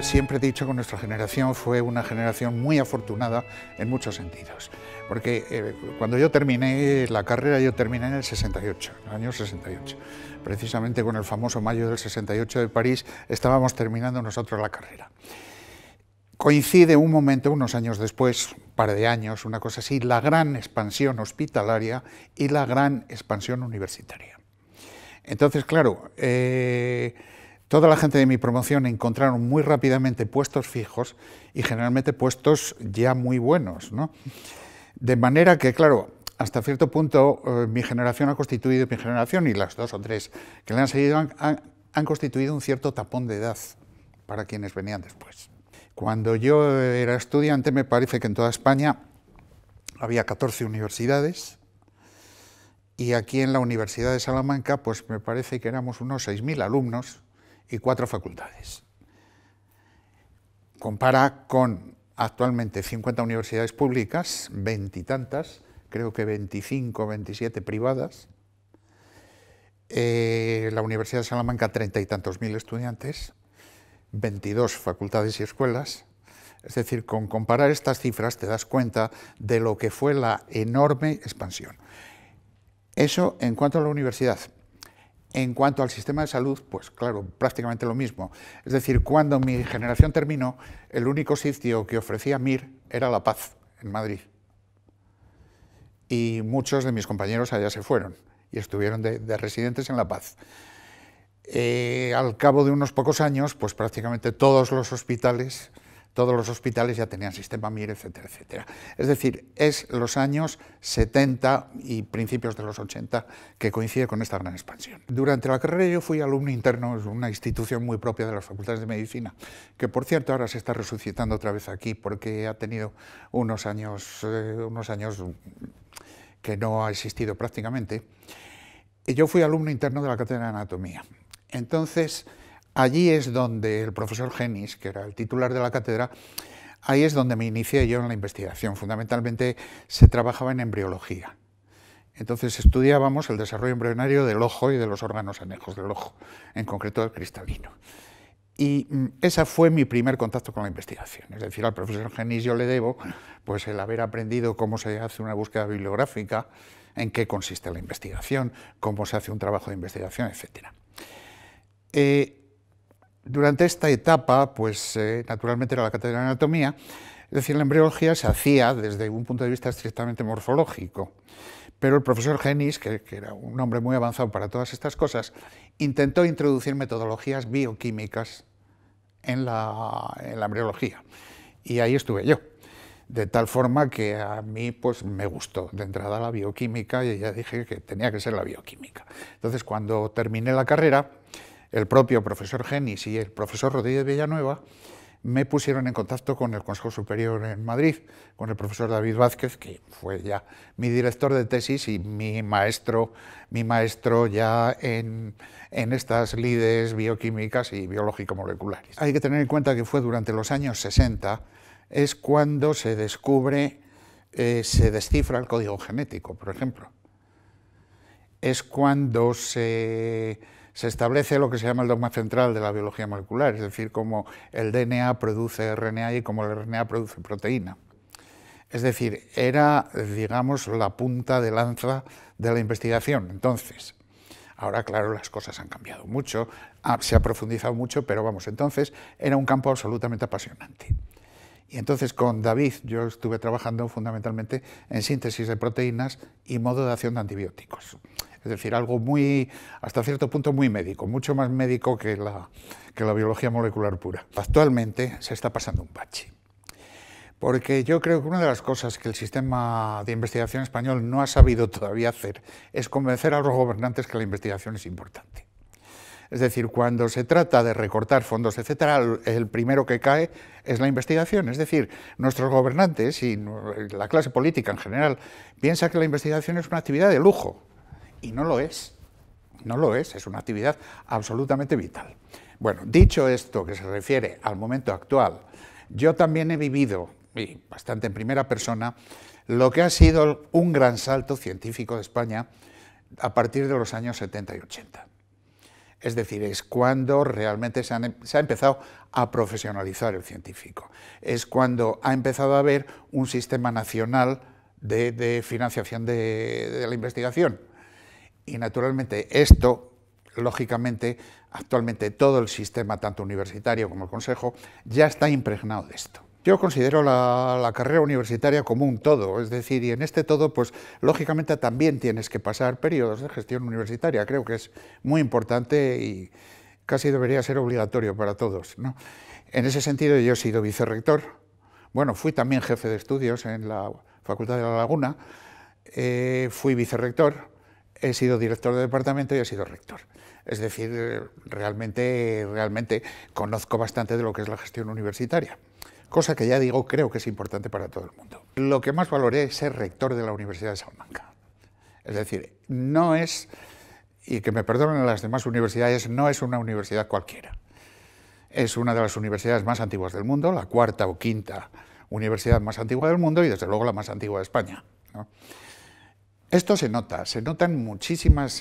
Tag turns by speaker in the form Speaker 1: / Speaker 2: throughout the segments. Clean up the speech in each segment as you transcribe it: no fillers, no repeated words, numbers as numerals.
Speaker 1: siempre he dicho que nuestra generación fue una generación muy afortunada en muchos sentidos, porque cuando yo terminé la carrera, yo terminé en el 68, en el año 68. Precisamente con el famoso mayo del 68 de París, estábamos terminando nosotros la carrera. Coincide un momento, unos años después, un par de años, una cosa así, la gran expansión hospitalaria y la gran expansión universitaria. Entonces, claro, toda la gente de mi promoción encontraron muy rápidamente puestos fijos y generalmente puestos ya muy buenos, ¿no? De manera que, claro, hasta cierto punto mi generación ha constituido, mi generación y las dos o tres que le han seguido han constituido un cierto tapón de edad para quienes venían después. Cuando yo era estudiante, me parece que en toda España había 14 universidades y aquí en la Universidad de Salamanca, pues me parece que éramos unos 6.000 alumnos y 4 facultades. Compara con actualmente 50 universidades públicas, 20 y tantas, creo que 25 o 27 privadas, la Universidad de Salamanca 30 y tantos mil estudiantes, 22 facultades y escuelas. Es decir, con comparar estas cifras te das cuenta de lo que fue la enorme expansión. Eso en cuanto a la universidad. En cuanto al sistema de salud, pues claro, prácticamente lo mismo. Es decir, cuando mi generación terminó, el único sitio que ofrecía MIR era La Paz, en Madrid. Y muchos de mis compañeros allá se fueron y estuvieron de residentes en La Paz. Al cabo de unos pocos años, pues prácticamente todos los hospitales ya tenían sistema MIR, etcétera, etcétera. Es decir, es los años 70 y principios de los 80 que coincide con esta gran expansión. Durante la carrera yo fui alumno interno en una institución muy propia de las facultades de medicina, que por cierto ahora se está resucitando otra vez aquí porque ha tenido unos años que no ha existido prácticamente. Y yo fui alumno interno de la cátedra de anatomía. Entonces, allí es donde el profesor Genis, que era el titular de la cátedra, ahí es donde me inicié yo en la investigación. Fundamentalmente se trabajaba en embriología. Entonces estudiábamos el desarrollo embrionario del ojo y de los órganos anejos del ojo, en concreto del cristalino. Y ese fue mi primer contacto con la investigación. Es decir, al profesor Genis yo le debo pues, el haber aprendido cómo se hace una búsqueda bibliográfica, en qué consiste la investigación, cómo se hace un trabajo de investigación, etcétera. Durante esta etapa, pues naturalmente era la cátedra de anatomía, es decir, la embriología se hacía desde un punto de vista estrictamente morfológico, pero el profesor Genis, que era un hombre muy avanzado para todas estas cosas, intentó introducir metodologías bioquímicas en la embriología, y ahí estuve yo, de tal forma que a mí pues, me gustó de entrada la bioquímica y ya dije que tenía que ser la bioquímica. Entonces, cuando terminé la carrera, el propio profesor Genis y el profesor Rodríguez Villanueva me pusieron en contacto con el Consejo Superior en Madrid, con el profesor David Vázquez, que fue ya mi director de tesis y mi maestro ya en estas lides bioquímicas y biológico-moleculares. Hay que tener en cuenta que fue durante los años 60, es cuando se descubre, se descifra el código genético, por ejemplo. Es cuando se establece lo que se llama el dogma central de la biología molecular, es decir, cómo el DNA produce RNA y cómo el RNA produce proteína. Es decir, era, digamos, la punta de lanza de la investigación. Entonces, ahora, claro, las cosas han cambiado mucho, se ha profundizado mucho, pero vamos, entonces era un campo absolutamente apasionante. Y entonces con David yo estuve trabajando fundamentalmente en síntesis de proteínas y modo de acción de antibióticos. Es decir, algo muy, hasta cierto punto muy médico, mucho más médico que la biología molecular pura. Actualmente se está pasando un bache, porque yo creo que una de las cosas que el sistema de investigación español no ha sabido todavía hacer es convencer a los gobernantes que la investigación es importante. Es decir, cuando se trata de recortar fondos, etcétera, el primero que cae es la investigación. Es decir, nuestros gobernantes y la clase política en general piensa que la investigación es una actividad de lujo. Y no lo es. No lo es una actividad absolutamente vital. Bueno, dicho esto que se refiere al momento actual, yo también he vivido, y bastante en primera persona, lo que ha sido un gran salto científico de España a partir de los años 70 y 80. Es decir, es cuando realmente se ha empezado a profesionalizar el científico. Es cuando ha empezado a haber un sistema nacional de financiación de la investigación. Y naturalmente esto, lógicamente, actualmente todo el sistema, tanto universitario como el Consejo, ya está impregnado de esto. Yo considero la carrera universitaria como un todo, es decir, y en este todo, pues lógicamente también tienes que pasar periodos de gestión universitaria. Creo que es muy importante y casi debería ser obligatorio para todos, ¿no? En ese sentido, yo he sido vicerrector, bueno, fui también jefe de estudios en la Facultad de La Laguna, fui vicerrector, he sido director de departamento y he sido rector. Es decir, realmente conozco bastante de lo que es la gestión universitaria. Cosa que ya digo, creo que es importante para todo el mundo. Lo que más valoré es ser rector de la Universidad de Salamanca. Es decir, no es, y que me perdonen las demás universidades, no es una universidad cualquiera. Es una de las universidades más antiguas del mundo, la cuarta o quinta universidad más antigua del mundo y desde luego la más antigua de España, ¿no? Esto se nota en muchísimos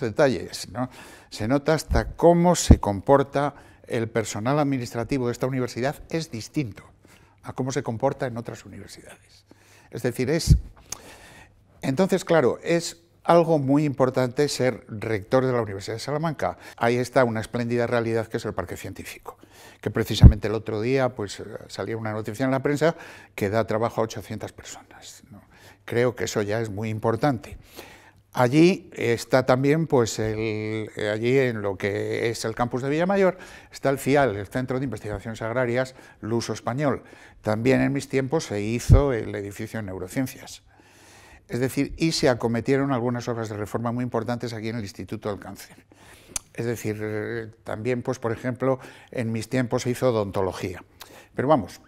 Speaker 1: detalles, ¿no? Se nota hasta cómo se comporta el personal administrativo de esta universidad, es distinto a cómo se comporta en otras universidades. Es decir, entonces, claro, es algo muy importante ser rector de la Universidad de Salamanca. Ahí está una espléndida realidad que es el parque científico, que precisamente el otro día pues, salió una noticia en la prensa que da trabajo a 800 personas, ¿no? Creo que eso ya es muy importante. Allí está también, pues, allí en lo que es el campus de Villamayor, está el CIAL, el Centro de Investigaciones Agrarias Luso-Español. También en mis tiempos se hizo el edificio en neurociencias. Es decir, y se acometieron algunas obras de reforma muy importantes aquí en el Instituto del Cáncer. Es decir, también, pues, por ejemplo, en mis tiempos se hizo odontología. Pero vamos,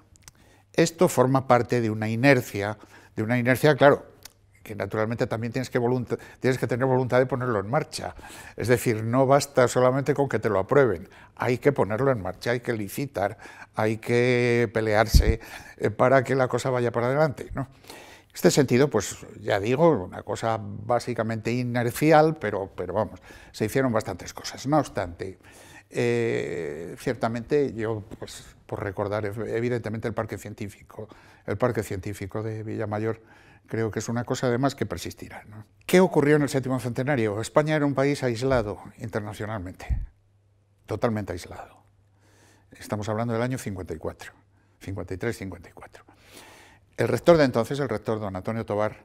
Speaker 1: esto forma parte de una inercia, claro, que naturalmente también tienes que tener voluntad de ponerlo en marcha. Es decir, no basta solamente con que te lo aprueben, hay que ponerlo en marcha, hay que licitar, hay que pelearse para que la cosa vaya para adelante, ¿no? En este sentido, pues ya digo, una cosa básicamente inercial, pero vamos, se hicieron bastantes cosas. No obstante, ciertamente yo, pues, por recordar evidentemente el parque científico de Villamayor, creo que es una cosa además que persistirá, ¿no? ¿Qué ocurrió en el séptimo centenario? España era un país aislado internacionalmente, totalmente aislado. Estamos hablando del año 53, 54. El rector de entonces, el rector don Antonio Tobar,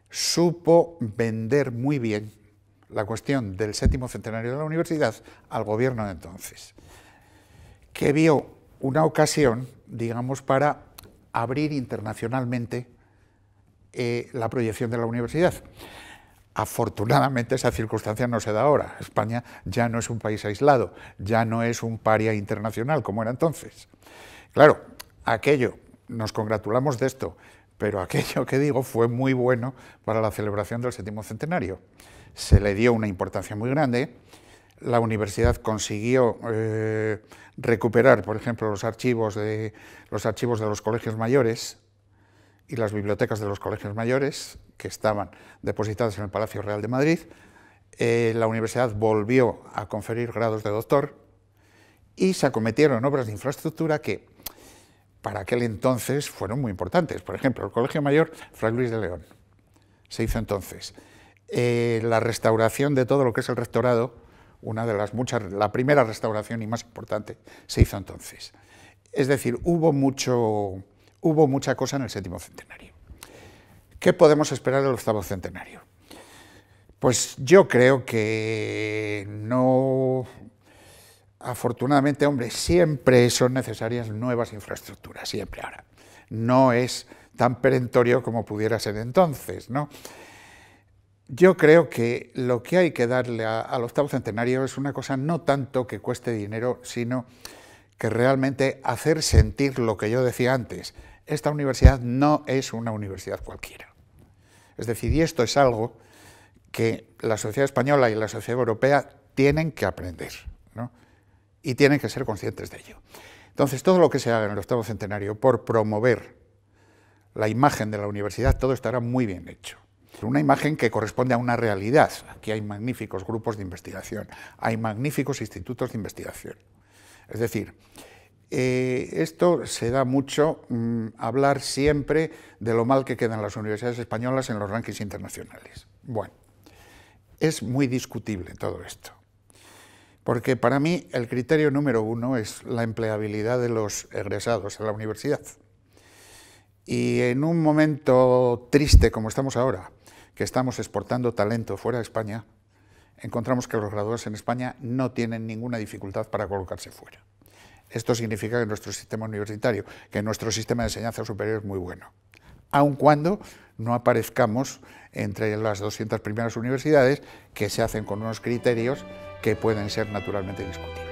Speaker 1: supo vender muy bien la cuestión del séptimo centenario de la universidad al gobierno de entonces, que vio una ocasión, digamos, para abrir internacionalmente la proyección de la universidad. Afortunadamente esa circunstancia no se da ahora. España ya no es un país aislado, ya no es un paria internacional como era entonces. Claro, nos congratulamos de esto, pero aquello que digo fue muy bueno para la celebración del séptimo centenario. Se le dio una importancia muy grande, la universidad consiguió recuperar, por ejemplo, los archivos de los colegios mayores y las bibliotecas de los colegios mayores, que estaban depositadas en el Palacio Real de Madrid. La universidad volvió a conferir grados de doctor y se acometieron obras de infraestructura que, para aquel entonces, fueron muy importantes. Por ejemplo, el Colegio Mayor Fray Luis de León se hizo entonces. La restauración de todo lo que es el rectorado, la primera restauración y más importante, se hizo entonces. Es decir, hubo mucha cosa en el séptimo centenario. ¿Qué podemos esperar del octavo centenario? Pues yo creo que no. Afortunadamente, hombre, siempre son necesarias nuevas infraestructuras, siempre ahora. No es tan perentorio como pudiera ser entonces, ¿no? Yo creo que lo que hay que darle al octavo centenario es una cosa no tanto que cueste dinero, sino que realmente hacer sentir lo que yo decía antes. Esta universidad no es una universidad cualquiera. Es decir, y esto es algo que la sociedad española y la sociedad europea tienen que aprender, ¿no? Y tienen que ser conscientes de ello. Entonces, todo lo que se haga en el octavo centenario por promover la imagen de la universidad, todo estará muy bien hecho. Una imagen que corresponde a una realidad. Aquí hay magníficos grupos de investigación, hay magníficos institutos de investigación. Es decir, esto se da mucho hablar siempre de lo mal que quedan las universidades españolas en los rankings internacionales. Bueno, es muy discutible todo esto, porque para mí el criterio número uno es la empleabilidad de los egresados a la universidad. Y en un momento triste como estamos ahora, que estamos exportando talento fuera de España, encontramos que los graduados en España no tienen ninguna dificultad para colocarse fuera. Esto significa que nuestro sistema universitario, que nuestro sistema de enseñanza superior es muy bueno, aun cuando no aparezcamos entre las 200 primeras universidades que se hacen con unos criterios que pueden ser naturalmente discutibles.